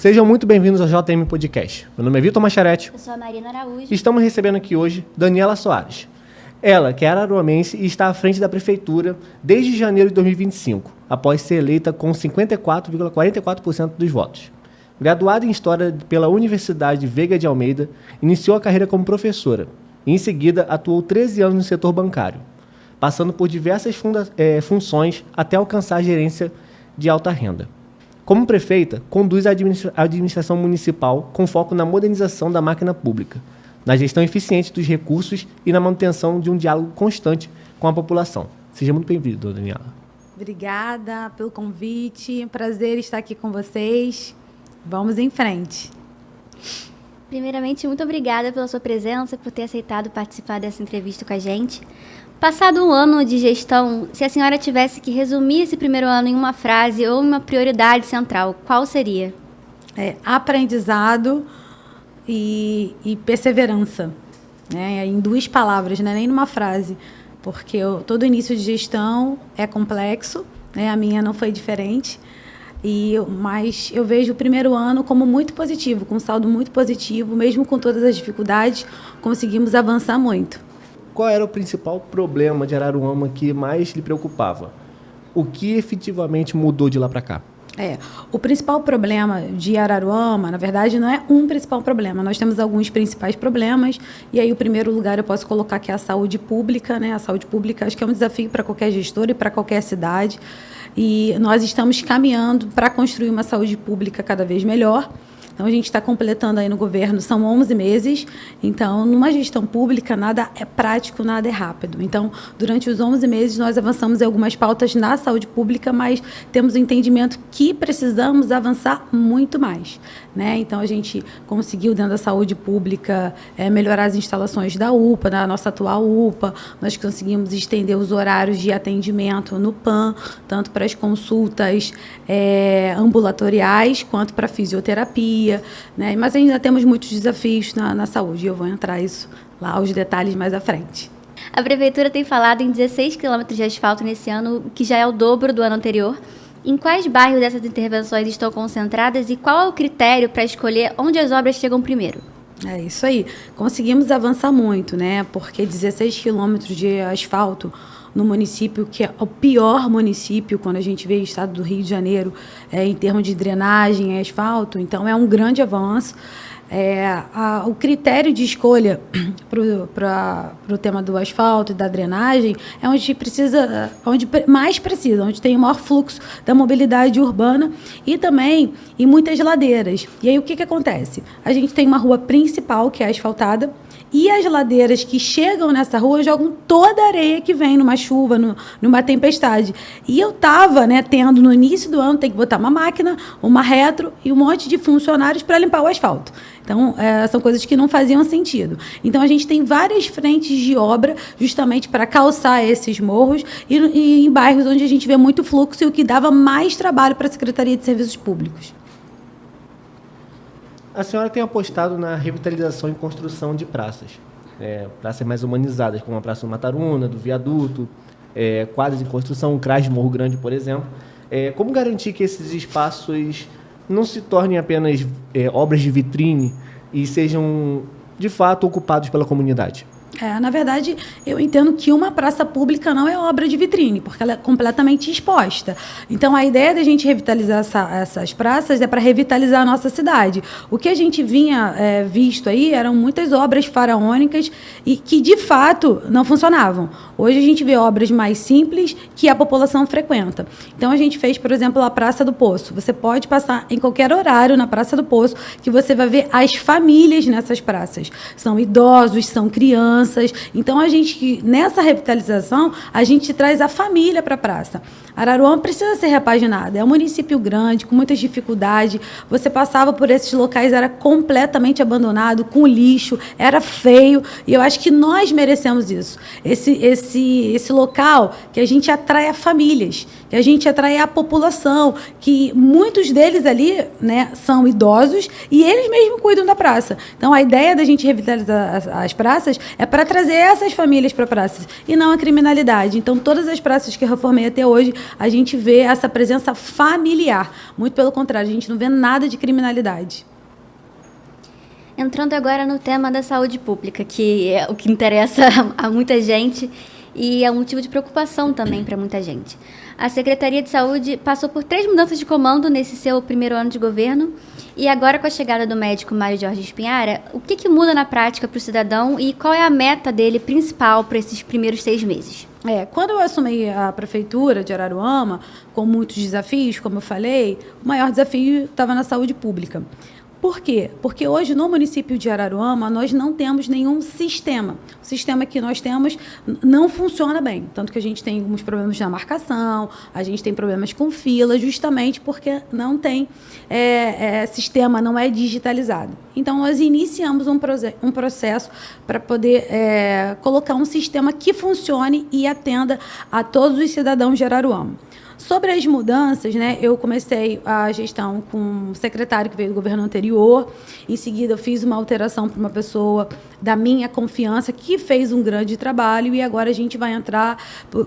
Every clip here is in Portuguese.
Sejam muito bem-vindos ao JM Podcast. Meu nome é Vitor Macharete. Eu sou a Marina Araújo. E estamos recebendo aqui hoje Daniela Soares. Ela, que é araruamense e está à frente da Prefeitura desde janeiro de 2025, após ser eleita com 54,44% dos votos. Graduada em História pela Universidade Veiga de Almeida, iniciou a carreira como professora e, em seguida, atuou 13 anos no setor bancário, passando por diversas funções até alcançar a gerência de alta renda. Como prefeita, conduz a administração municipal com foco na modernização da máquina pública, na gestão eficiente dos recursos e na manutenção de um diálogo constante com a população. Seja muito bem-vindo, Daniela. Obrigada pelo convite. Prazer estar aqui com vocês. Vamos em frente. Primeiramente, muito obrigada pela sua presença, por ter aceitado participar dessa entrevista com a gente. Passado um ano de gestão, se a senhora tivesse que resumir esse primeiro ano em uma frase ou em uma prioridade central, qual seria? Aprendizado e perseverança, né? Em duas palavras, né? Nem numa frase, porque todo início de gestão é complexo, né? A minha não foi diferente, mas eu vejo o primeiro ano como muito positivo, com um saldo muito positivo, mesmo com todas as dificuldades, conseguimos avançar muito. Qual era o principal problema de Araruama que mais lhe preocupava? O que efetivamente mudou de lá para cá? O principal problema de Araruama, na verdade, não é um principal problema. Nós temos alguns principais problemas, e aí o primeiro lugar eu posso colocar que é a saúde pública, né? A saúde pública acho que é um desafio para qualquer gestor e para qualquer cidade, e nós estamos caminhando para construir uma saúde pública cada vez melhor. Então, a gente está completando aí no governo, são 11 meses, então, numa gestão pública, nada é prático, nada é rápido. Então, durante os 11 meses, nós avançamos em algumas pautas na saúde pública, mas temos o entendimento que precisamos avançar muito mais, né? Então, a gente conseguiu, dentro da saúde pública, melhorar as instalações da UPA, da nossa atual UPA, nós conseguimos estender os horários de atendimento no PAN, tanto para as consultas ambulatoriais, quanto para a fisioterapia, né? Mas ainda temos muitos desafios na saúde, e eu vou entrar os detalhes mais à frente. A Prefeitura tem falado em 16 quilômetros de asfalto nesse ano, que já é o dobro do ano anterior. Em quais bairros essas intervenções estão concentradas e qual é o critério para escolher onde as obras chegam primeiro? É isso aí. Conseguimos avançar muito, né? Porque 16 quilômetros de asfalto no município, que é o pior município quando a gente vê o estado do Rio de Janeiro em termos de drenagem e asfalto, então é um grande avanço. O critério de escolha para o tema do asfalto e da drenagem é onde mais precisa, onde tem o maior fluxo da mobilidade urbana e também em muitas ladeiras. E aí o que acontece? A gente tem uma rua principal que é asfaltada, e as ladeiras que chegam nessa rua jogam toda a areia que vem numa chuva, numa tempestade. E eu estava, tendo no início do ano, tem que botar uma máquina, uma retro e um monte de funcionários para limpar o asfalto. Então, são coisas que não faziam sentido. Então, a gente tem várias frentes de obra justamente para calçar esses morros e em bairros onde a gente vê muito fluxo e o que dava mais trabalho para a Secretaria de Serviços Públicos. A senhora tem apostado na revitalização e construção de praças. Praças mais humanizadas, como a Praça do Mataruna, do Viaduto, quadras em construção, o CRAS de Morro Grande, por exemplo. Como garantir que esses espaços não se tornem apenas obras de vitrine e sejam, de fato, ocupados pela comunidade? Na verdade, eu entendo que uma praça pública não é obra de vitrine, porque ela é completamente exposta. Então, a ideia da gente revitalizar essas praças é para revitalizar a nossa cidade. O que a gente vinha visto aí eram muitas obras faraônicas e que, de fato, não funcionavam. Hoje, a gente vê obras mais simples que a população frequenta. Então, a gente fez, por exemplo, a Praça do Poço. Você pode passar em qualquer horário na Praça do Poço que você vai ver as famílias nessas praças. São idosos, são crianças. Então, nessa revitalização, a gente traz a família para a praça. Araruama precisa ser repaginada. É um município grande, com muitas dificuldades. Você passava por esses locais, era completamente abandonado, com lixo, era feio. E eu acho que nós merecemos isso. Esse local que a gente atrai famílias, que a gente atrai a população, que muitos deles ali, são idosos e eles mesmos cuidam da praça. Então, a ideia da gente revitalizar as praças é para trazer essas famílias para praças e não a criminalidade. Então, todas as praças que eu reformei até hoje, a gente vê essa presença familiar. Muito pelo contrário, a gente não vê nada de criminalidade. Entrando agora no tema da saúde pública, que é o que interessa a muita gente e é um motivo de preocupação também para muita gente. A Secretaria de Saúde passou por 3 mudanças de comando nesse seu primeiro ano de governo e agora com a chegada do médico Mário Jorge Espinhara, o que muda na prática para o cidadão e qual é a meta dele principal para esses primeiros 6 meses? Quando eu assumi a prefeitura de Araruama, com muitos desafios, como eu falei, o maior desafio estava na saúde pública. Por quê? Porque hoje no município de Araruama nós não temos nenhum sistema. O sistema que nós temos não funciona bem. Tanto que a gente tem alguns problemas na marcação, a gente tem problemas com fila, justamente porque não tem sistema, não é digitalizado. Então nós iniciamos um processo para poder colocar um sistema que funcione e atenda a todos os cidadãos de Araruama. Sobre as mudanças, né, eu comecei a gestão com um secretário que veio do governo anterior. Em seguida, eu fiz uma alteração para uma pessoa da minha confiança que fez um grande trabalho. E agora a gente vai entrar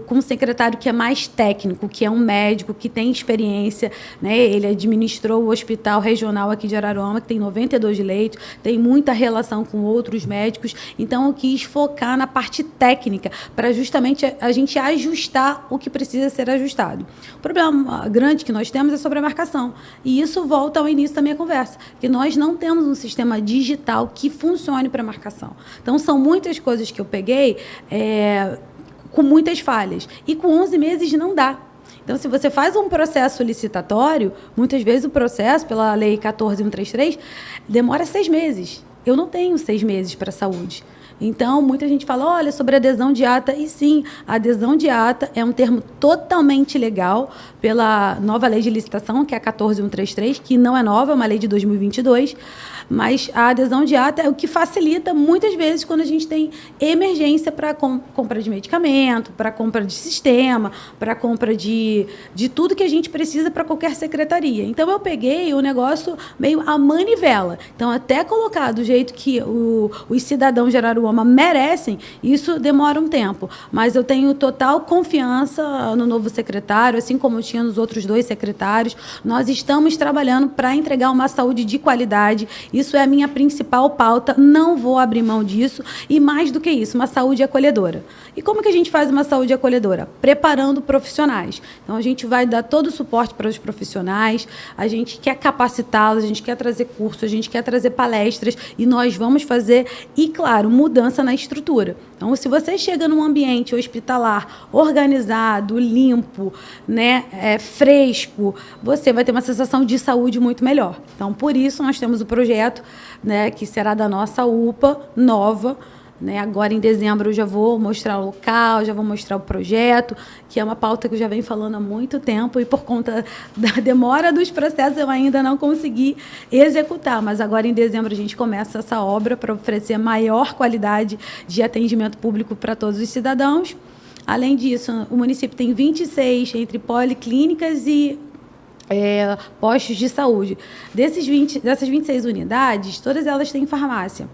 com um secretário que é mais técnico, que é um médico, que tem experiência, né? Ele administrou o hospital regional aqui de Araruama, que tem 92 leitos, tem muita relação com outros médicos. Então, eu quis focar na parte técnica para justamente a gente ajustar o que precisa ser ajustado. O problema grande que nós temos é sobre a marcação. E isso volta ao início da minha conversa, que nós não temos um sistema digital que funcione para marcação. Então, são muitas coisas que eu peguei com muitas falhas. E com 11 meses não dá. Então, se você faz um processo licitatório, muitas vezes o processo, pela Lei 14.133, demora 6 meses. Eu não tenho 6 meses para a saúde. Então, muita gente fala, olha, sobre adesão de ata. E sim, a adesão de ata é um termo totalmente legal pela nova lei de licitação, que é a 14.133, que não é nova, é uma lei de 2022. Mas a adesão de ata é o que facilita, muitas vezes, quando a gente tem emergência para compra de medicamento, para compra de sistema, para compra de tudo que a gente precisa para qualquer secretaria. Então, eu peguei o negócio meio à manivela. Então, até colocar do jeito que os cidadãos de Araruama merecem, isso demora um tempo. Mas eu tenho total confiança no novo secretário, assim como eu tinha nos outros 2 secretários. Nós estamos trabalhando para entregar uma saúde de qualidade. Isso é a minha principal pauta, não vou abrir mão disso. E mais do que isso, uma saúde acolhedora. E como que a gente faz uma saúde acolhedora? Preparando profissionais. Então, a gente vai dar todo o suporte para os profissionais, a gente quer capacitá-los, a gente quer trazer cursos, a gente quer trazer palestras e nós vamos fazer, e claro, mudança na estrutura. Então, se você chega num ambiente hospitalar organizado, limpo, né, fresco, você vai ter uma sensação de saúde muito melhor. Então, por isso, nós temos o projeto, né, que será da nossa UPA nova, né? Agora, em dezembro, eu já vou mostrar o local, já vou mostrar o projeto, que é uma pauta que eu já venho falando há muito tempo e por conta da demora dos processos eu ainda não consegui executar. Mas agora, em dezembro, a gente começa essa obra para oferecer maior qualidade de atendimento público para todos os cidadãos. Além disso, o município tem 26 entre policlínicas e postos de saúde. Dessas 26 unidades, todas elas têm farmácia.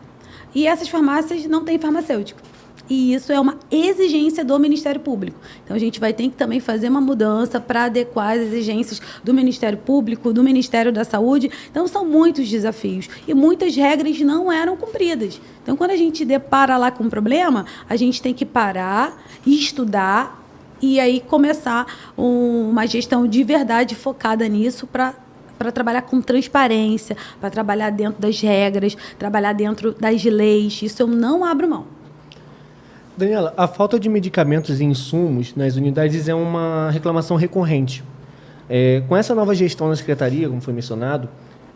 E essas farmácias não têm farmacêutico. E isso é uma exigência do Ministério Público. Então, a gente vai ter que também fazer uma mudança para adequar as exigências do Ministério Público, do Ministério da Saúde. Então, são muitos desafios. E muitas regras não eram cumpridas. Então, quando a gente depara lá com um problema, a gente tem que parar e estudar e aí começar uma gestão de verdade focada nisso para trabalhar com transparência, para trabalhar dentro das regras, trabalhar dentro das leis. Isso eu não abro mão. Daniela, a falta de medicamentos e insumos nas unidades é uma reclamação recorrente. Com essa nova gestão na Secretaria, como foi mencionado,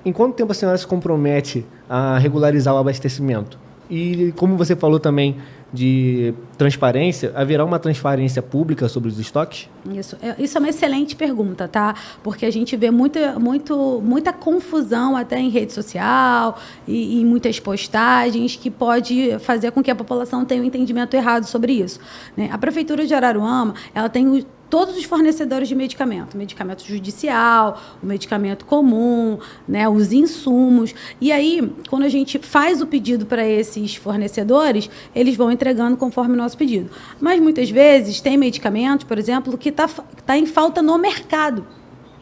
em quanto tempo a senhora se compromete a regularizar o abastecimento? E como você falou também de transparência, haverá uma transparência pública sobre os estoques? Isso é uma excelente pergunta, tá? Porque a gente vê muita confusão até em rede social e em muitas postagens que pode fazer com que a população tenha um entendimento errado sobre isso, né? A Prefeitura de Araruama, ela tem todos os fornecedores de medicamento, medicamento judicial, o medicamento comum, né, os insumos. E aí, quando a gente faz o pedido para esses fornecedores, eles vão entregando conforme o nosso pedido. Mas, muitas vezes, tem medicamentos, por exemplo, que tá em falta no mercado.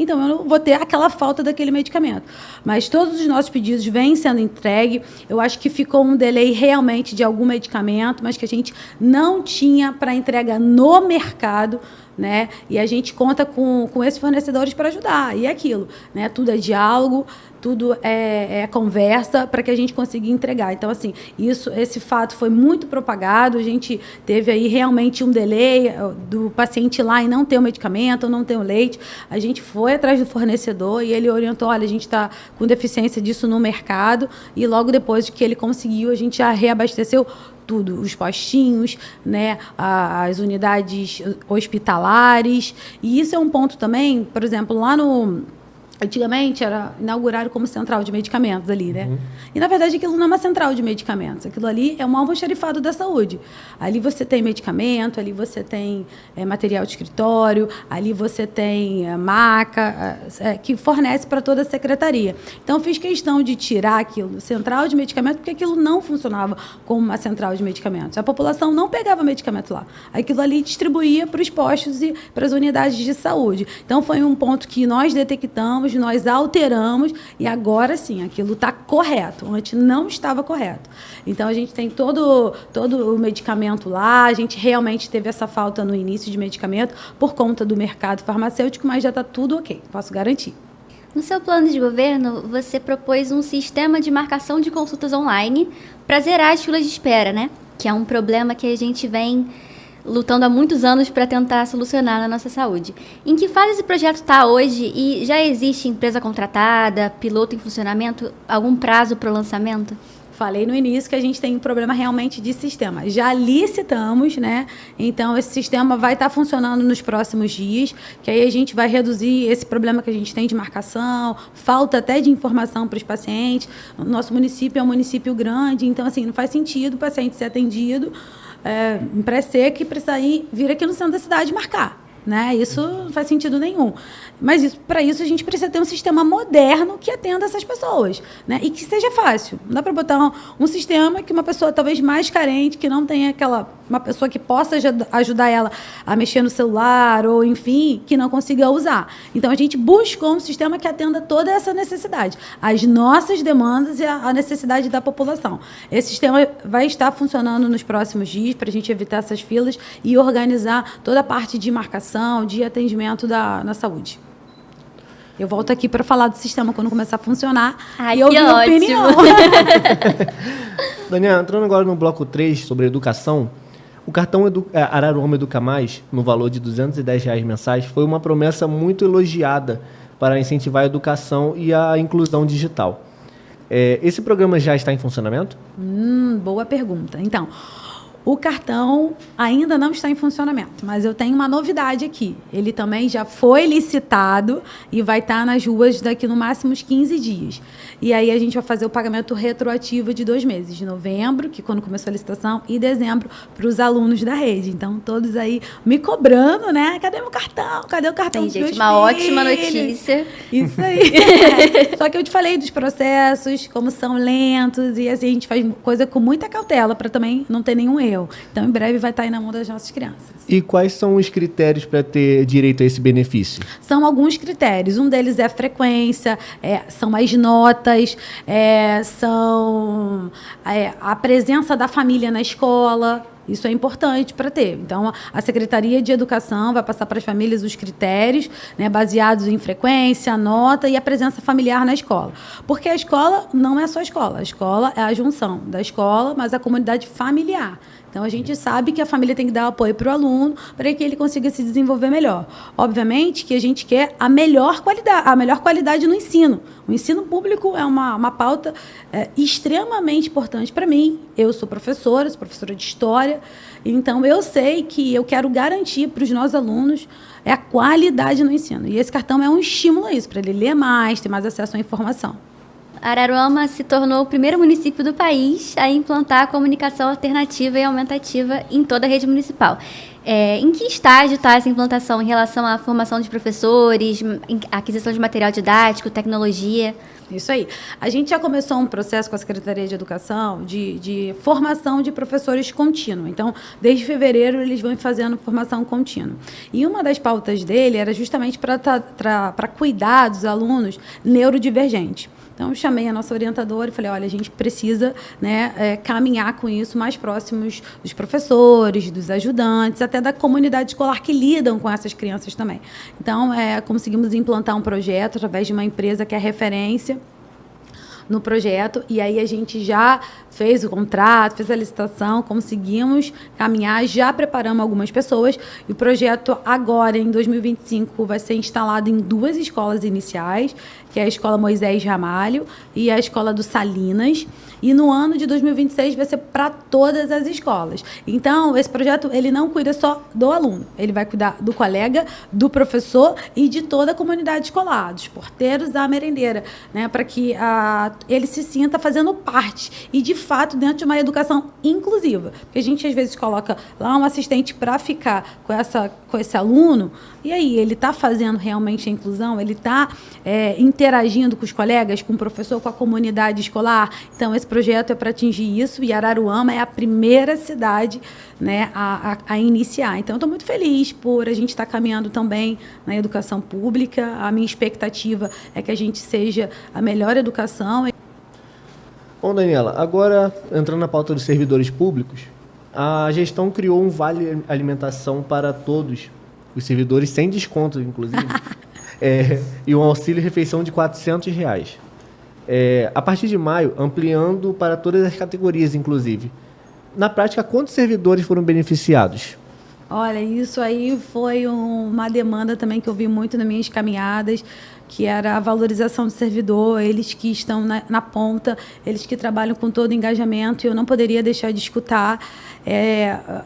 Então, eu não vou ter aquela falta daquele medicamento. Mas todos os nossos pedidos vêm sendo entregues. Eu acho que ficou um delay realmente de algum medicamento, mas que a gente não tinha para entrega no mercado, né? E a gente conta com esses fornecedores para ajudar. E é aquilo, né? Tudo é diálogo, tudo é conversa para que a gente consiga entregar. Então, assim, esse fato foi muito propagado. A gente teve aí realmente um delay do paciente ir lá e não ter o medicamento, ou não ter o leite. A gente foi atrás do fornecedor e ele orientou, olha, a gente está com deficiência disso no mercado. E logo depois que ele conseguiu, a gente já reabasteceu tudo, os postinhos, né, as unidades hospitalares. E isso é um ponto também, por exemplo, lá no... Antigamente era inaugurado como central de medicamentos ali, né? Uhum. E, na verdade, aquilo não é uma central de medicamentos. Aquilo ali é um almoxarifado da saúde. Ali você tem medicamento, ali você tem material de escritório, ali você tem maca, que fornece para toda a secretaria. Então, fiz questão de tirar aquilo, central de medicamentos, porque aquilo não funcionava como uma central de medicamentos. A população não pegava medicamento lá. Aquilo ali distribuía para os postos e para as unidades de saúde. Então, foi um ponto que nós detectamos, nós alteramos e agora sim, aquilo está correto. Antes não estava correto. Então, a gente tem todo o medicamento lá, a gente realmente teve essa falta no início de medicamento por conta do mercado farmacêutico, mas já está tudo ok, posso garantir. No seu plano de governo, você propôs um sistema de marcação de consultas online para zerar as filas de espera, né? Que é um problema que a gente vem lutando há muitos anos para tentar solucionar na nossa saúde. Em que fase esse projeto está hoje e já existe empresa contratada, piloto em funcionamento, algum prazo para o lançamento? Falei no início que a gente tem um problema realmente de sistema. Já licitamos, né? Então, esse sistema vai estar funcionando nos próximos dias, que aí a gente vai reduzir esse problema que a gente tem de marcação, falta até de informação para os pacientes. O nosso município é um município grande, então, assim, não faz sentido o paciente ser atendido em pré-seca e precisar vir aqui no centro da cidade marcar. Né? Isso não faz sentido nenhum. Mas para isso a gente precisa ter um sistema moderno que atenda essas pessoas, né? E que seja fácil. Não dá para botar um sistema que uma pessoa talvez mais carente, que não tenha uma pessoa que possa ajudar ela a mexer no celular ou, enfim, que não consiga usar. Então, a gente buscou um sistema que atenda toda essa necessidade, as nossas demandas e a necessidade da população. Esse sistema vai estar funcionando nos próximos dias para a gente evitar essas filas e organizar toda a parte de marcação, de atendimento na saúde. Eu volto aqui para falar do sistema quando começar a funcionar e ouvir a opinião. Daniela, entrando agora no bloco 3 sobre educação, o cartão Araruama Educa Mais, no valor de R$ 210 mensais, foi uma promessa muito elogiada para incentivar a educação e a inclusão digital. Esse programa já está em funcionamento? Boa pergunta. Então, o cartão ainda não está em funcionamento, mas eu tenho uma novidade aqui. Ele também já foi licitado e vai estar nas ruas daqui no máximo uns 15 dias. E aí a gente vai fazer o pagamento retroativo de 2 meses, de novembro, que quando começou a licitação, e dezembro para os alunos da rede. Então, todos aí me cobrando, né? Cadê meu cartão? Cadê o cartão dos meus filhos? Uma ótima notícia. Isso aí. Só que eu te falei dos processos, como são lentos, e assim, a gente faz coisa com muita cautela para também não ter nenhum erro. Então, em breve vai estar aí na mão das nossas crianças. E quais são os critérios para ter direito a esse benefício? São alguns critérios. Um deles é a frequência, são as notas, são a presença da família na escola. Isso é importante para ter. Então, a Secretaria de Educação vai passar para as famílias os critérios, né, baseados em frequência, nota e a presença familiar na escola. Porque a escola não é só a escola. A escola é a junção da escola, mas a comunidade familiar. Então, a gente sabe que a família tem que dar apoio para o aluno para que ele consiga se desenvolver melhor. Obviamente que a gente quer a melhor qualidade no ensino. O ensino público é uma pauta extremamente importante para mim. Eu sou professora de História, então eu sei que eu quero garantir para os nossos alunos a qualidade no ensino. E esse cartão é um estímulo a isso, para ele ler mais, ter mais acesso à informação. Araruama se tornou o primeiro município do país a implantar a comunicação alternativa e aumentativa em toda a rede municipal. Em que estágio está essa implantação em relação à formação de professores, aquisição de material didático, tecnologia? Isso aí. A gente já começou um processo com a Secretaria de Educação de formação de professores contínua. Então, desde fevereiro, eles vão fazendo formação contínua. E uma das pautas dele era justamente para cuidar dos alunos neurodivergentes. Então, eu chamei a nossa orientadora e falei, olha, a gente precisa, né, caminhar com isso mais próximos dos professores, dos ajudantes, até da comunidade escolar que lidam com essas crianças também. Então, conseguimos implantar um projeto através de uma empresa que é referência no projeto, e aí a gente já fez o contrato, fez a licitação, conseguimos caminhar, já preparamos algumas pessoas, e o projeto agora, em 2025, vai ser instalado em 2 escolas iniciais, que é a Escola Moisés Ramalho e a Escola do Salinas, e no ano de 2026 vai ser para todas as escolas. Então, esse projeto, ele não cuida só do aluno, ele vai cuidar do colega, do professor e de toda a comunidade escolar, dos porteiros, da merendeira, né, para que ele se sinta fazendo parte e, de fato, dentro de uma educação inclusiva. Porque a gente, às vezes, coloca lá um assistente para ficar com esse aluno, e aí ele está fazendo realmente a inclusão, ele está interagindo com os colegas, com o professor, com a comunidade escolar. Então, esse projeto é para atingir isso, e Araruama é a primeira cidade, né, a iniciar. Então, eu estou muito feliz por a gente estar caminhando também na educação pública. A minha expectativa é que a gente seja a melhor educação. Bom, Daniela, agora, entrando na pauta dos servidores públicos, a gestão criou um vale alimentação para todos os servidores, sem desconto, inclusive, e um auxílio refeição de R$400. A partir de maio, ampliando para todas as categorias, inclusive. Na prática, quantos servidores foram beneficiados? Olha, isso aí foi uma demanda também que eu vi muito nas minhas caminhadas, que era a valorização do servidor, eles que estão na ponta, eles que trabalham com todo o engajamento, e eu não poderia deixar de escutar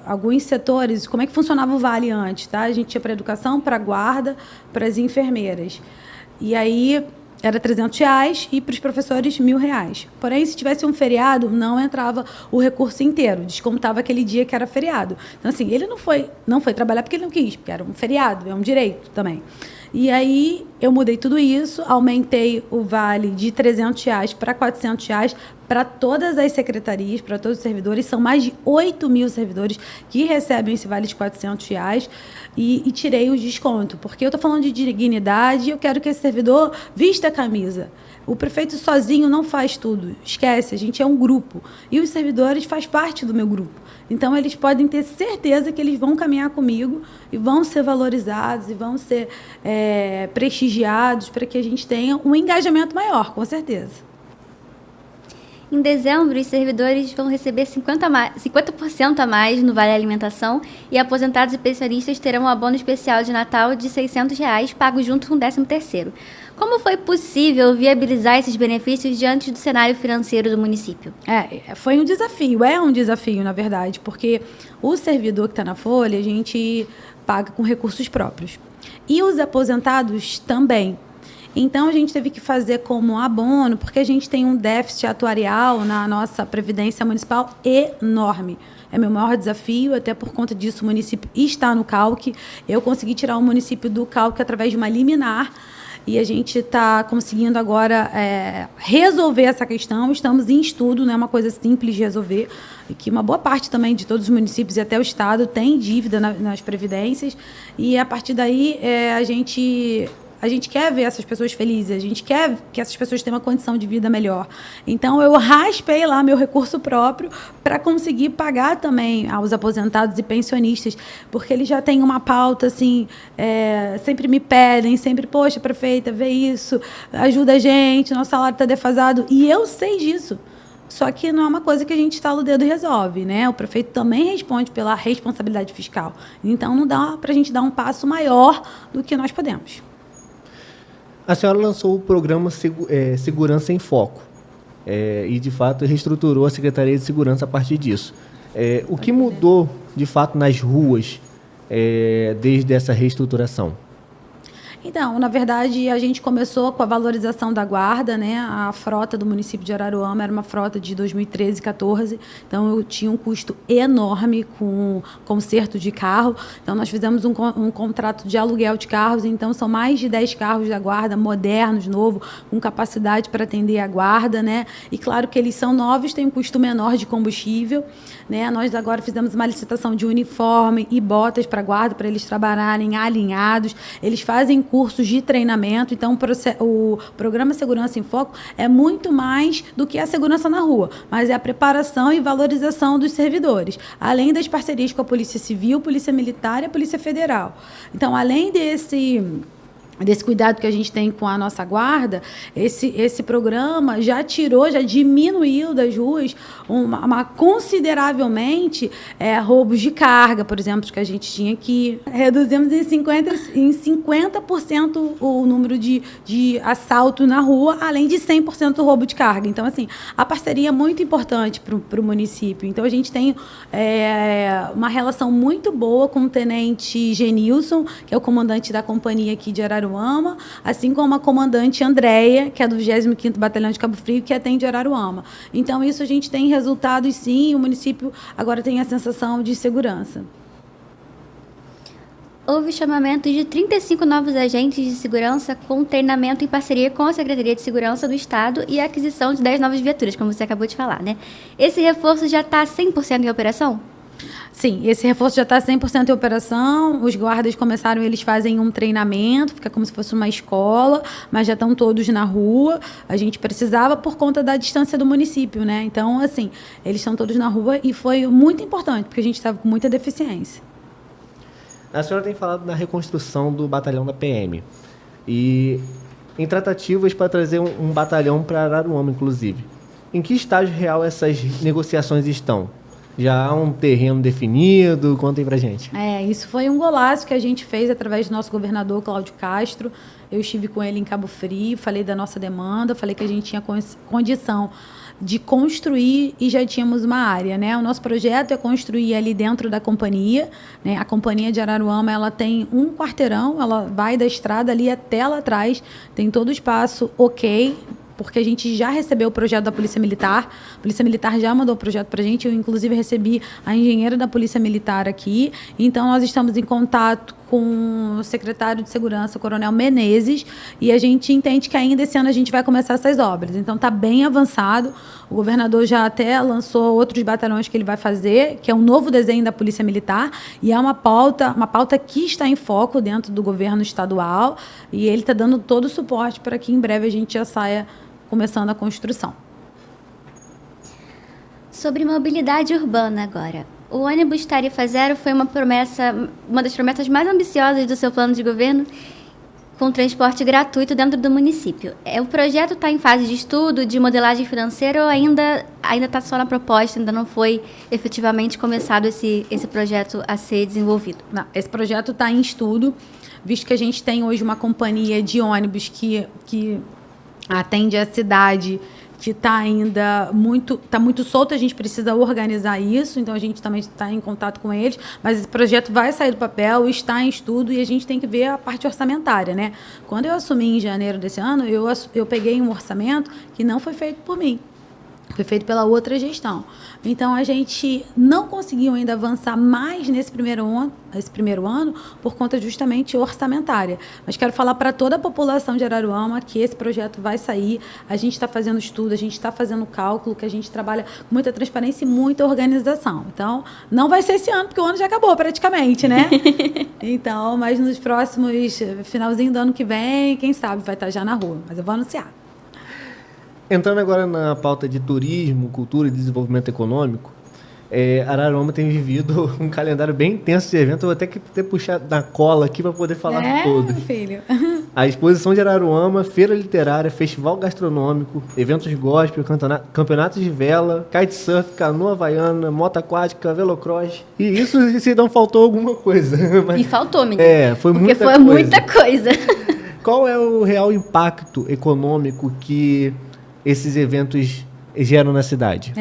alguns setores, como é que funcionava o Vale antes, tá? A gente ia para a educação, para a guarda, para as enfermeiras. E aí era R$300 e para os professores R$1.000. Porém, se tivesse um feriado, não entrava o recurso inteiro, descontava aquele dia que era feriado. Então, assim, ele não foi trabalhar porque ele não quis, porque era um feriado, é um direito também. E aí eu mudei tudo isso, aumentei o vale de R$300 para R$400 para todas as secretarias, para todos os servidores. São mais de 8.000 servidores que recebem esse vale de R$400 e tirei o desconto, porque eu estou falando de dignidade e eu quero que esse servidor vista a camisa. O prefeito sozinho não faz tudo, esquece, a gente é um grupo. E os servidores fazem parte do meu grupo. Então, eles podem ter certeza que eles vão caminhar comigo e vão ser valorizados e vão ser prestigiados para que a gente tenha um engajamento maior, com certeza. Em dezembro, os servidores vão receber 50% a mais no Vale Alimentação, e aposentados e pensionistas terão um abono especial de Natal de R$600, pago junto com o 13º. Como foi possível viabilizar esses benefícios diante do cenário financeiro do município? Foi um desafio, na verdade, porque o servidor que está na folha, a gente paga com recursos próprios. E os aposentados também. Então, a gente teve que fazer como abono, porque a gente tem um déficit atuarial na nossa Previdência Municipal enorme. É meu maior desafio, até por conta disso o município está no CALC. Eu consegui tirar o município do CALC através de uma liminar, e a gente está conseguindo agora resolver essa questão. Estamos em estudo, não é uma coisa simples de resolver, e que uma boa parte também de todos os municípios e até o Estado tem dívida nas previdências, e a partir daí a gente quer ver essas pessoas felizes, a gente quer que essas pessoas tenham uma condição de vida melhor. Então, eu raspei lá meu recurso próprio para conseguir pagar também aos aposentados e pensionistas, porque eles já têm uma pauta, assim, sempre me pedem, sempre, poxa, prefeita, vê isso, ajuda a gente, nosso salário está defasado, e eu sei disso. Só que não é uma coisa que a gente estala o dedo e resolve, né? O prefeito também responde pela responsabilidade fiscal. Então, não dá para a gente dar um passo maior do que nós podemos. A senhora lançou o programa Segurança em Foco e, de fato, reestruturou a Secretaria de Segurança a partir disso. O que mudou, de fato, nas ruas desde essa reestruturação? Então, na verdade, a gente começou com a valorização da guarda, né? A frota do município de Araruama era uma frota de 2013 e 14, então eu tinha um custo enorme com conserto de carro. Então, nós fizemos um contrato de aluguel de carros, então são mais de 10 carros da guarda, modernos, novos, com capacidade para atender a guarda, né? E claro que eles são novos, têm um custo menor de combustível, né? Nós agora fizemos uma licitação de uniforme e botas para a guarda, para eles trabalharem alinhados. Eles fazem cursos de treinamento, então o programa Segurança em Foco é muito mais do que a segurança na rua, mas é a preparação e valorização dos servidores, além das parcerias com a Polícia Civil, Polícia Militar e a Polícia Federal. Então, além desse cuidado que a gente tem com a nossa guarda, esse programa já diminuiu das ruas consideravelmente roubos de carga, por exemplo, que a gente tinha aqui. Reduzimos em 50% o número de assalto na rua, além de 100% do roubo de carga. Então, assim, a parceria é muito importante para o município. Então, a gente tem uma relação muito boa com o tenente Genilson, que é o comandante da companhia aqui de Araruama, assim como a comandante Andréia, que é do 25º Batalhão de Cabo Frio, que atende Araruama. Então, isso a gente tem resultados, sim, e o município agora tem a sensação de segurança. Houve chamamento de 35 novos agentes de segurança com treinamento em parceria com a Secretaria de Segurança do Estado e a aquisição de 10 novas viaturas, como você acabou de falar, né? Esse reforço já está 100% em operação? Sim, esse reforço já está 100% em operação. Os guardas começaram, eles fazem um treinamento, fica como se fosse uma escola, mas já estão todos na rua. A gente precisava por conta da distância do município, né? Então, assim, eles estão todos na rua e foi muito importante, porque a gente estava com muita deficiência. A senhora tem falado na reconstrução do batalhão da PM e em tratativas para trazer um batalhão para Araruama, inclusive. Em que estágio real essas negociações estão? Já há um terreno definido? Contem pra gente. Isso foi um golaço que a gente fez através do nosso governador, Cláudio Castro. Eu estive com ele em Cabo Frio, falei da nossa demanda, falei que a gente tinha condição de construir e já tínhamos uma área, né? O nosso projeto é construir ali dentro da companhia, né? A companhia de Araruama, ela tem um quarteirão, ela vai da estrada ali até lá atrás, tem todo o espaço ok, porque a gente já recebeu o projeto da Polícia Militar. A Polícia Militar já mandou o projeto para a gente. Eu, inclusive, recebi a engenheira da Polícia Militar aqui. Então, nós estamos em contato com o secretário de Segurança, o Coronel Menezes, e a gente entende que ainda esse ano a gente vai começar essas obras. Então, está bem avançado. O governador já até lançou outros batalhões que ele vai fazer, que é um novo desenho da Polícia Militar, e é uma pauta que está em foco dentro do governo estadual, e ele está dando todo o suporte para que em breve a gente já saia começando a construção. Sobre mobilidade urbana agora. O ônibus Tarifa Zero foi uma das promessas mais ambiciosas do seu plano de governo, com transporte gratuito dentro do município. O projeto está em fase de estudo, de modelagem financeira, ou ainda está só na proposta, ainda não foi efetivamente começado esse projeto a ser desenvolvido? Não, esse projeto está em estudo, visto que a gente tem hoje uma companhia de ônibus que atende a cidade, que está ainda muito solto, a gente precisa organizar isso, então a gente também está em contato com eles, mas esse projeto vai sair do papel, está em estudo e a gente tem que ver a parte orçamentária, né? Quando eu assumi em janeiro desse ano, eu peguei um orçamento que não foi feito por mim, foi feito pela outra gestão. Então, a gente não conseguiu ainda avançar mais nesse primeiro ano por conta justamente orçamentária. Mas quero falar para toda a população de Araruama que esse projeto vai sair. A gente está fazendo estudo, a gente está fazendo cálculo, que a gente trabalha com muita transparência e muita organização. Então, não vai ser esse ano, porque o ano já acabou praticamente, né? Então, mas nos próximos, finalzinho do ano que vem, quem sabe vai estar já na rua. Mas eu vou anunciar. Entrando agora na pauta de turismo, cultura e desenvolvimento econômico, Araruama tem vivido um calendário bem intenso de eventos. Eu vou até que ter puxado na cola aqui para poder falar de todos. Filho. A exposição de Araruama, feira literária, festival gastronômico, eventos gospel, campeonatos de vela, kitesurf, canoa havaiana, moto aquática, velocross. E isso se não faltou alguma coisa. Mas, e faltou, menino. Foi porque muita foi coisa. Muita coisa. Qual é o real impacto econômico que esses eventos geram na cidade?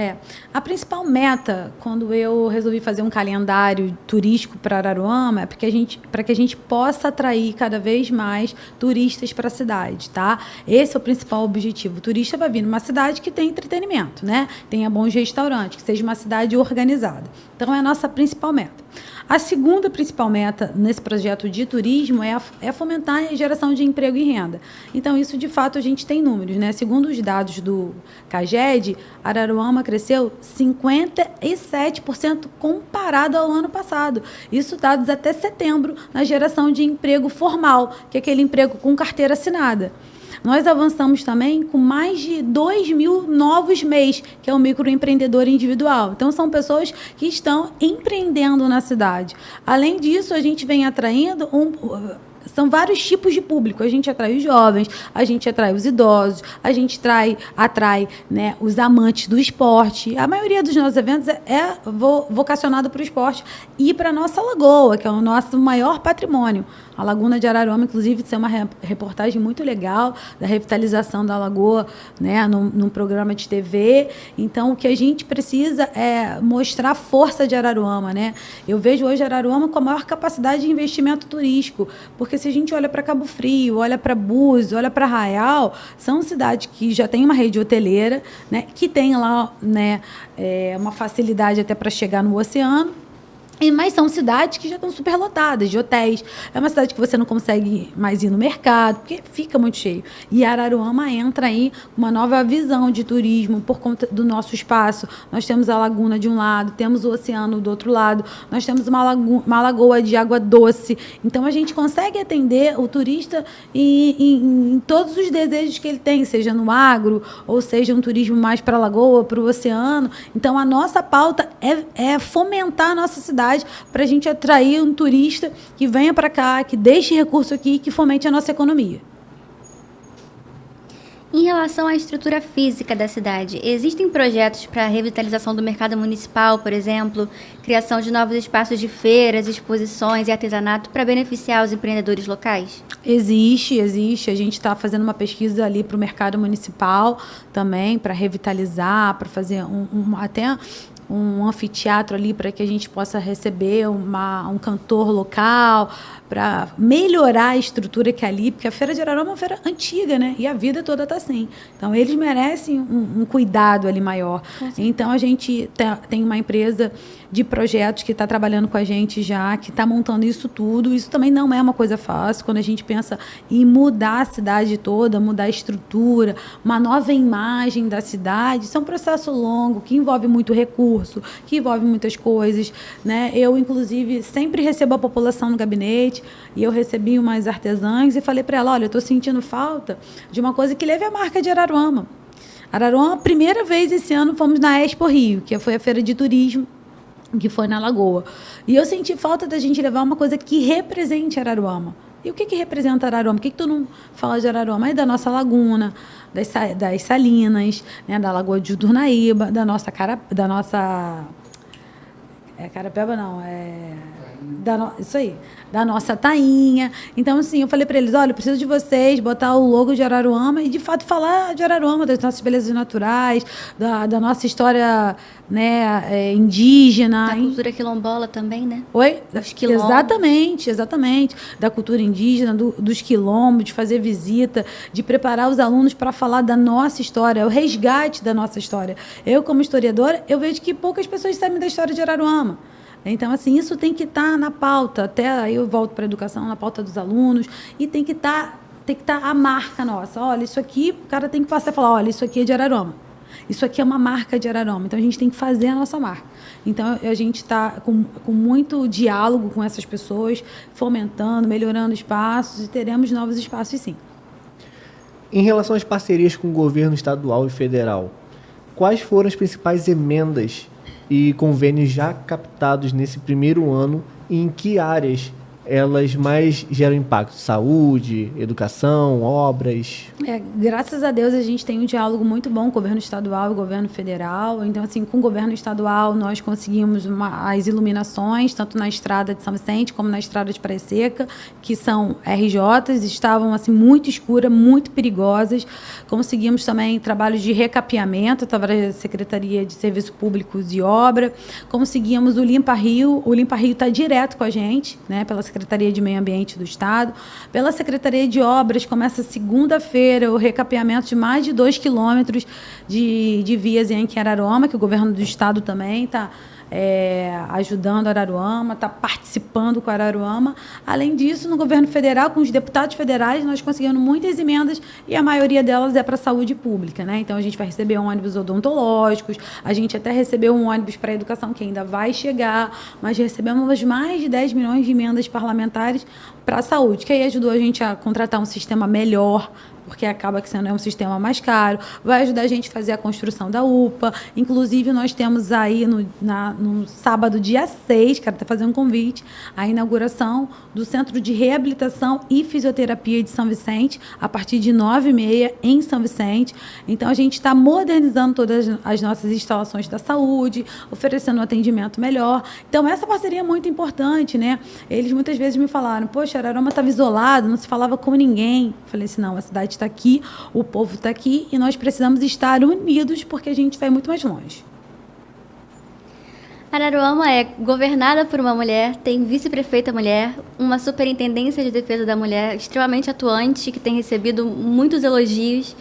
A principal meta, quando eu resolvi fazer um calendário turístico para Araruama, é para que a gente possa atrair cada vez mais turistas para a cidade, tá? Esse é o principal objetivo. O turista vai vir numa cidade que tem entretenimento, né? Tenha bons restaurantes, que seja uma cidade organizada. Então, é a nossa principal meta. A segunda principal meta nesse projeto de turismo é fomentar a geração de emprego e renda. Então, isso, de fato, a gente tem números, né? Segundo os dados do CAGED, Araruama cresceu 57% comparado ao ano passado. Isso dados até setembro na geração de emprego formal, que é aquele emprego com carteira assinada. Nós avançamos também com mais de 2.000 novos MEIs, que é o microempreendedor individual. Então, são pessoas que estão empreendendo na cidade. Além disso, a gente vem atraindo são vários tipos de público. A gente atrai os jovens, a gente atrai os idosos, a gente atrai, né, os amantes do esporte. A maioria dos nossos eventos é vocacionado para o esporte e para a nossa lagoa, que é o nosso maior patrimônio. A Laguna de Araruama, inclusive, tem uma reportagem muito legal da revitalização da lagoa, né, num programa de TV. Então, o que a gente precisa é mostrar a força de Araruama, né? Eu vejo hoje Araruama com a maior capacidade de investimento turístico, porque se a gente olha para Cabo Frio, olha para Búzios, olha para Arraial, são cidades que já têm uma rede hoteleira, né, que tem lá, né, uma facilidade até para chegar no oceano. Mas são cidades que já estão superlotadas de hotéis. É uma cidade que você não consegue mais ir no mercado, porque fica muito cheio. E Araruama entra aí com uma nova visão de turismo por conta do nosso espaço. Nós temos a laguna de um lado, temos o oceano do outro lado, nós temos uma lagoa de água doce. Então, a gente consegue atender o turista em todos os desejos que ele tem, seja no agro, ou seja um turismo mais para a lagoa, para o oceano. Então, a nossa pauta é fomentar a nossa cidade para a gente atrair um turista que venha para cá, que deixe recurso aqui e que fomente a nossa economia. Em relação à estrutura física da cidade, existem projetos para a revitalização do mercado municipal, por exemplo, criação de novos espaços de feiras, exposições e artesanato para beneficiar os empreendedores locais? Existe. A gente está fazendo uma pesquisa ali para o mercado municipal também, para revitalizar, para fazer até um anfiteatro ali para que a gente possa receber um cantor local, para melhorar a estrutura que é ali, porque a Feira de Araruama é uma feira antiga, né? E a vida toda está assim. Então, eles merecem um cuidado ali maior. Então, a gente tem uma empresa de projetos que está trabalhando com a gente já, que está montando isso tudo. Isso também não é uma coisa fácil, quando a gente pensa em mudar a cidade toda, mudar a estrutura, uma nova imagem da cidade. Isso é um processo longo, que envolve muito recurso, que envolve muitas coisas, né? Eu, inclusive, sempre recebo a população no gabinete, e eu recebi umas artesãs e falei para ela, olha, eu estou sentindo falta de uma coisa que leve a marca de Araruama. Araruama, primeira vez esse ano, fomos na Expo Rio, que foi a feira de turismo, que foi na Lagoa. E eu senti falta da gente levar uma coisa que represente Araruama. E o que representa Araruama? Por que tu não fala de Araruama? É da nossa laguna, das salinas, né, da Lagoa de Udurnaíba, da nossa Carapeba não, isso aí, da nossa tainha. Então, assim, eu falei para eles, olha, eu preciso de vocês botar o logo de Araruama e, de fato, falar de Araruama, das nossas belezas naturais, da nossa história, né, indígena. Da cultura quilombola também, né? Oi? Dos quilombos. Exatamente. Da cultura indígena, dos quilombos, de fazer visita, de preparar os alunos para falar da nossa história, o resgate da nossa história. Eu, como historiadora, eu vejo que poucas pessoas sabem da história de Araruama. Então, assim, isso tem que estar na pauta, até aí eu volto para a educação, na pauta dos alunos, e tem que estar a marca nossa. Olha, isso aqui, o cara tem que passar e falar, olha, isso aqui é de Araruama. Isso aqui é uma marca de Araruama. Então, a gente tem que fazer a nossa marca. Então, a gente está com muito diálogo com essas pessoas, fomentando, melhorando espaços, e teremos novos espaços, sim. Em relação às parcerias com o governo estadual e federal, quais foram as principais emendas e convênios já captados nesse primeiro ano e em que áreas elas mais geram impacto? Saúde, educação, obras? Graças a Deus a gente tem um diálogo muito bom com o governo estadual e o governo federal. Então, assim, com o governo estadual nós conseguimos as iluminações, tanto na estrada de São Vicente como na estrada de Praia Seca, que são RJs, estavam assim muito escuras, muito perigosas. Conseguimos também trabalhos de recapeamento através da Secretaria de Serviços Públicos e Obra. Conseguimos o Limpa Rio. O Limpa Rio está direto com a gente, né, pela Secretaria de Meio Ambiente do Estado. Pela Secretaria de Obras, começa segunda-feira o recapeamento de mais de 2 quilômetros de vias em Araruama, que o governo do Estado também está ajudando Araruama, está participando com Araruama. Além disso, no governo federal, com os deputados federais, nós conseguimos muitas emendas e a maioria delas é para a saúde pública, né? Então, a gente vai receber ônibus odontológicos, a gente até recebeu um ônibus para a educação que ainda vai chegar, mas recebemos mais de 10 milhões de emendas parlamentares para a saúde, que aí ajudou a gente a contratar um sistema melhor, porque acaba que sendo um sistema mais caro, vai ajudar a gente a fazer a construção da UPA. Inclusive, nós temos aí no sábado, dia 6, quero até fazer um convite, a inauguração do Centro de Reabilitação e Fisioterapia de São Vicente, a partir de 9h30 em São Vicente. Então, a gente está modernizando todas as nossas instalações da saúde, oferecendo um atendimento melhor. Então, essa parceria é muito importante, né? Eles muitas vezes me falaram, poxa, Araruama estava isolado, não se falava com ninguém. Eu falei assim, não, a cidade está aqui, o povo está aqui e nós precisamos estar unidos porque a gente vai muito mais longe. Araruama é governada por uma mulher, tem vice-prefeita mulher, uma superintendência de defesa da mulher extremamente atuante, que tem recebido muitos elogios.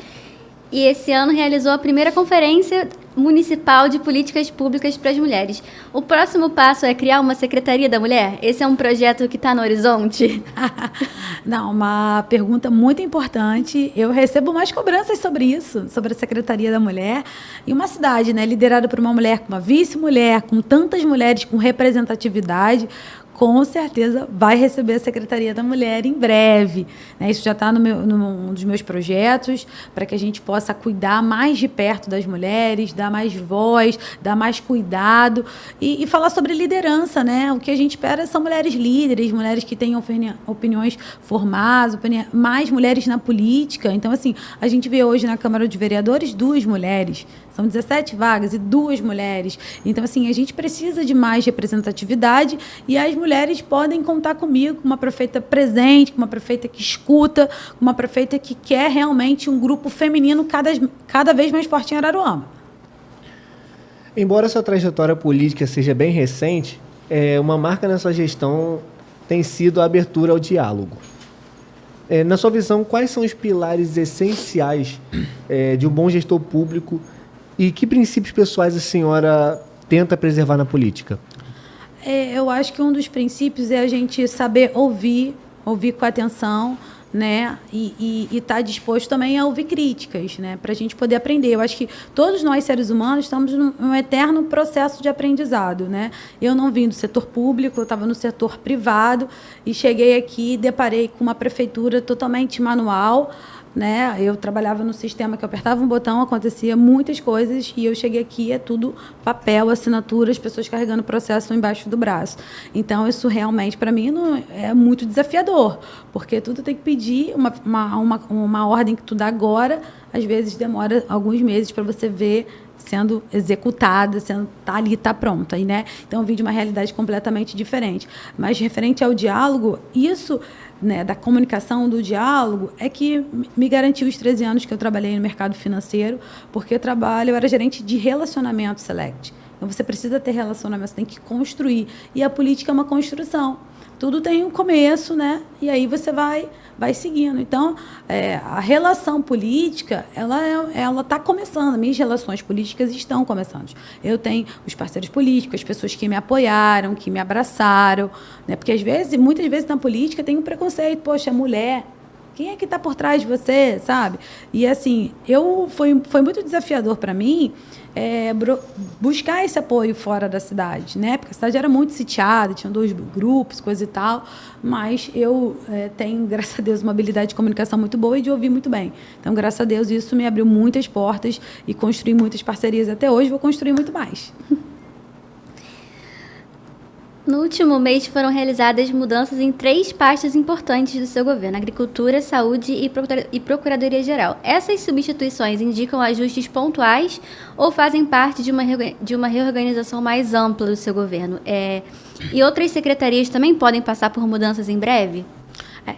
E esse ano realizou a primeira conferência municipal de políticas públicas para as mulheres. O próximo passo é criar uma Secretaria da Mulher? Esse é um projeto que está no horizonte? Não, uma pergunta muito importante. Eu recebo mais cobranças sobre isso, sobre a Secretaria da Mulher. E uma cidade, né, liderada por uma mulher, com uma vice-mulher, com tantas mulheres com representatividade, com certeza vai receber a Secretaria da Mulher em breve, né? Isso já está num dos meus projetos, para que a gente possa cuidar mais de perto das mulheres, dar mais voz, dar mais cuidado e falar sobre liderança, né? O que a gente espera são mulheres líderes, mulheres que tenham opiniões formadas, mais mulheres na política. Então, assim, a gente vê hoje na Câmara de Vereadores 2 mulheres. São 17 vagas e 2 mulheres. Então, assim, a gente precisa de mais representatividade e as mulheres podem contar comigo, com uma prefeita presente, com uma prefeita que escuta, com uma prefeita que quer realmente um grupo feminino cada vez mais forte em Araruama. Embora sua trajetória política seja bem recente, uma marca na sua gestão tem sido a abertura ao diálogo. Na sua visão, quais são os pilares essenciais de um bom gestor público e que princípios pessoais a senhora tenta preservar na política? Eu acho que um dos princípios é a gente saber ouvir com atenção, né? E estar disposto também a ouvir críticas, né? Para a gente poder aprender. Eu acho que todos nós, seres humanos, estamos num eterno processo de aprendizado, né? Eu não vim do setor público, eu estava no setor privado e cheguei aqui e deparei com uma prefeitura totalmente manual, né? Eu trabalhava no sistema que eu apertava um botão, acontecia muitas coisas e eu cheguei aqui, é tudo papel, assinatura, as pessoas carregando o processo embaixo do braço. Então, isso realmente, para mim, é muito desafiador, porque tudo tem que pedir uma ordem que tu dá agora, às vezes demora alguns meses para você ver sendo executada, tá ali, tá pronta, né? Então, eu vim de uma realidade completamente diferente. Mas, referente ao diálogo, isso, né, da comunicação, do diálogo, é que me garantiu os 13 anos que eu trabalhei no mercado financeiro, porque eu era gerente de relacionamento select. Então, você precisa ter relacionamento, você tem que construir. E a política é uma construção. Tudo tem um começo, né? E aí você vai seguindo. Então, a relação política, ela está começando. Minhas relações políticas estão começando. Eu tenho os parceiros políticos, as pessoas que me apoiaram, que me abraçaram, né? Porque muitas vezes na política tem um preconceito. Poxa, mulher, quem é que está por trás de você, sabe? E assim, foi muito desafiador para mim buscar esse apoio fora da cidade, né? Porque a cidade era muito sitiada, tinha 2 grupos, coisa e tal, mas eu tenho, graças a Deus, uma habilidade de comunicação muito boa e de ouvir muito bem. Então, graças a Deus, isso me abriu muitas portas e construí muitas parcerias até hoje, vou construir muito mais. No último mês foram realizadas mudanças em 3 pastas importantes do seu governo: Agricultura, Saúde e Procuradoria-Geral. Essas substituições indicam ajustes pontuais ou fazem parte de uma reorganização mais ampla do seu governo? E outras secretarias também podem passar por mudanças em breve?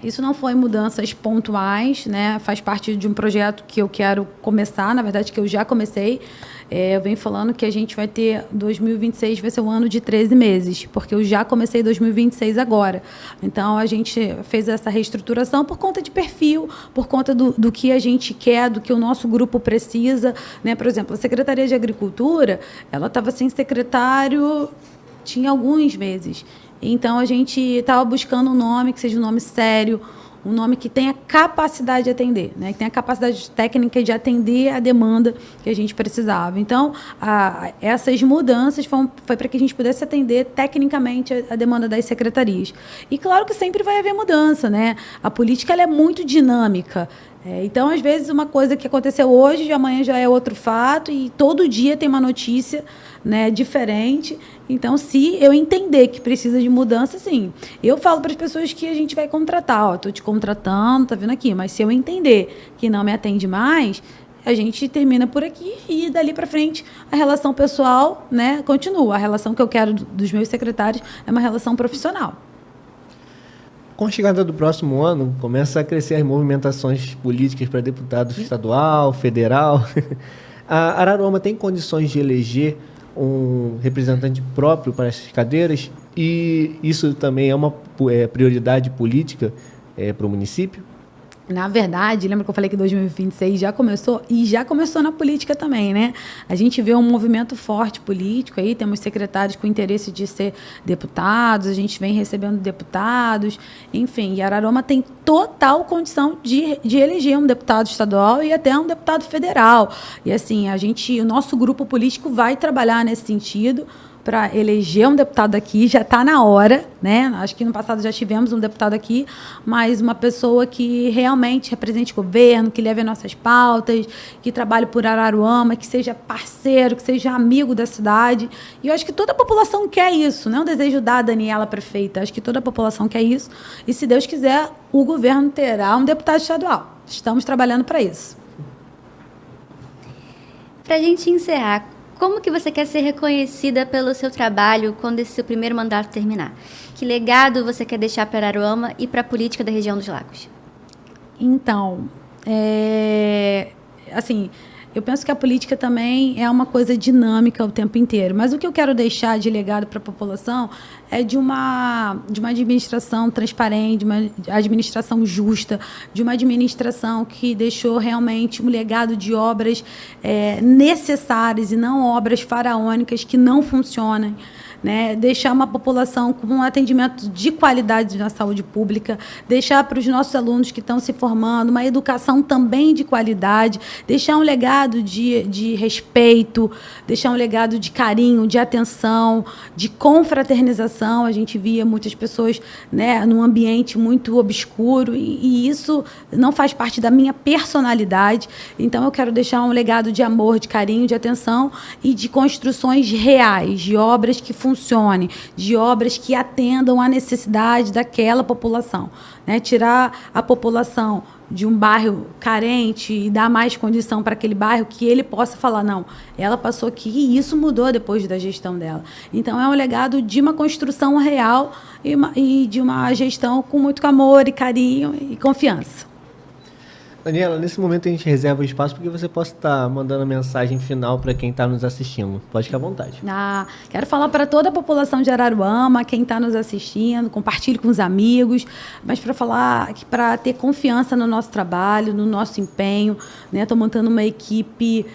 Isso não foi mudanças pontuais, né? Faz parte de um projeto que eu quero começar, na verdade que eu já comecei. Eu venho falando que a gente vai ter 2026, vai ser um ano de 13 meses, porque eu já comecei 2026 agora. Então, a gente fez essa reestruturação por conta de perfil, por conta do que a gente quer, do que o nosso grupo precisa, né? Por exemplo, a Secretaria de Agricultura, ela estava sem secretário, tinha alguns meses. Então, a gente estava buscando um nome que seja um nome sério, um nome que tenha capacidade de atender, né? Que tenha capacidade técnica de atender a demanda que a gente precisava. Então, essas mudanças foi para que a gente pudesse atender tecnicamente a demanda das secretarias. E claro que sempre vai haver mudança, né? A política ela é muito dinâmica. Então, às vezes, uma coisa que aconteceu hoje, de amanhã já é outro fato, e todo dia tem uma notícia, né, diferente. Então, se eu entender que precisa de mudança, sim. Eu falo para as pessoas que a gente vai contratar, estou te contratando, tá vindo aqui, mas se eu entender que não me atende mais, a gente termina por aqui e dali para frente a relação pessoal, né, continua. A relação que eu quero dos meus secretários é uma relação profissional. Com a chegada do próximo ano, começa a crescer as movimentações políticas para deputado estadual, federal. A Araruama tem condições de eleger um representante próprio para essas cadeiras? E isso também é uma prioridade política para o município? Na verdade, lembra que eu falei que 2026 já começou? E já começou na política também, né? A gente vê um movimento forte político aí, temos secretários com interesse de ser deputados, a gente vem recebendo deputados, enfim, e Araruama tem total condição de eleger um deputado estadual e até um deputado federal. E assim, o nosso grupo político vai trabalhar nesse sentido, para eleger um deputado aqui, já está na hora, né? Acho que no passado já tivemos um deputado aqui, mas uma pessoa que realmente represente o governo, que leve as nossas pautas, que trabalhe por Araruama, que seja parceiro, que seja amigo da cidade. E eu acho que toda a população quer isso, não é um desejo da Daniela prefeita, acho que toda a população quer isso. E se Deus quiser, o governo terá um deputado estadual. Estamos trabalhando para isso. Para a gente encerrar, como que você quer ser reconhecida pelo seu trabalho quando esse seu primeiro mandato terminar? Que legado você quer deixar para Araruama e para a política da região dos Lagos? Então, assim, eu penso que a política também é uma coisa dinâmica o tempo inteiro. Mas o que eu quero deixar de legado para a população é de uma administração transparente, de uma administração justa, de uma administração que deixou realmente um legado de obras necessárias e não obras faraônicas que não funcionam. Né, deixar uma população com um atendimento de qualidade na saúde pública, deixar para os nossos alunos que estão se formando uma educação também de qualidade, deixar um legado de respeito, deixar um legado de carinho, de atenção, de confraternização. A gente via muitas pessoas, né, num ambiente muito obscuro e isso não faz parte da minha personalidade. Então, eu quero deixar um legado de amor, de carinho, de atenção e de construções reais, de obras que funcionem, de obras que atendam à necessidade daquela população, né? Tirar a população de um bairro carente e dar mais condição para aquele bairro que ele possa falar, não, ela passou aqui e isso mudou depois da gestão dela. Então, é um legado de uma construção real e de uma gestão com muito amor e carinho e confiança. Daniela, nesse momento a gente reserva o espaço porque você possa estar mandando a mensagem final para quem está nos assistindo. Pode ficar à vontade. Quero falar para toda a população de Araruama, quem está nos assistindo, compartilhe com os amigos, mas para falar que para ter confiança no nosso trabalho, no nosso empenho, né? Estou montando uma equipe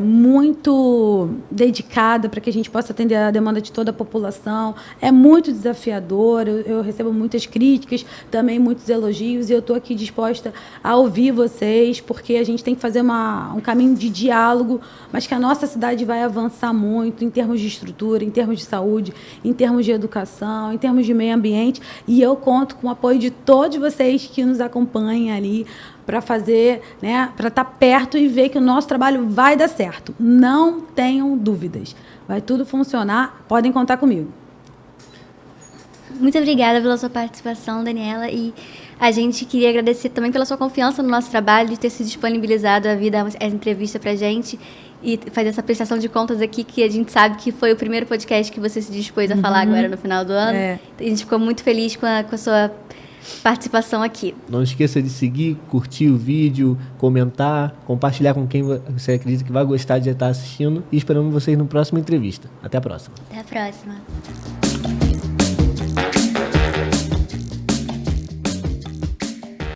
muito dedicada para que a gente possa atender a demanda de toda a população. É muito desafiador, eu recebo muitas críticas, também muitos elogios, e eu estou aqui disposta a ouvir vocês, porque a gente tem que fazer um caminho de diálogo, mas que a nossa cidade vai avançar muito em termos de estrutura, em termos de saúde, em termos de educação, em termos de meio ambiente, e eu conto com o apoio de todos vocês que nos acompanham ali, para fazer, né, para estar perto e ver que o nosso trabalho vai dar certo. Não tenham dúvidas. Vai tudo funcionar, podem contar comigo. Muito obrigada pela sua participação, Daniela, e a gente queria agradecer também pela sua confiança no nosso trabalho, de ter se disponibilizado a vir dar essa entrevista pra gente e fazer essa prestação de contas aqui, que a gente sabe que foi o primeiro podcast que você se dispôs a falar agora no final do ano. A gente ficou muito feliz com a sua participação aqui. Não esqueça de seguir, curtir o vídeo, comentar, compartilhar com quem você acredita que vai gostar de estar assistindo e esperamos vocês no próximo entrevista. Até a próxima. Até a próxima.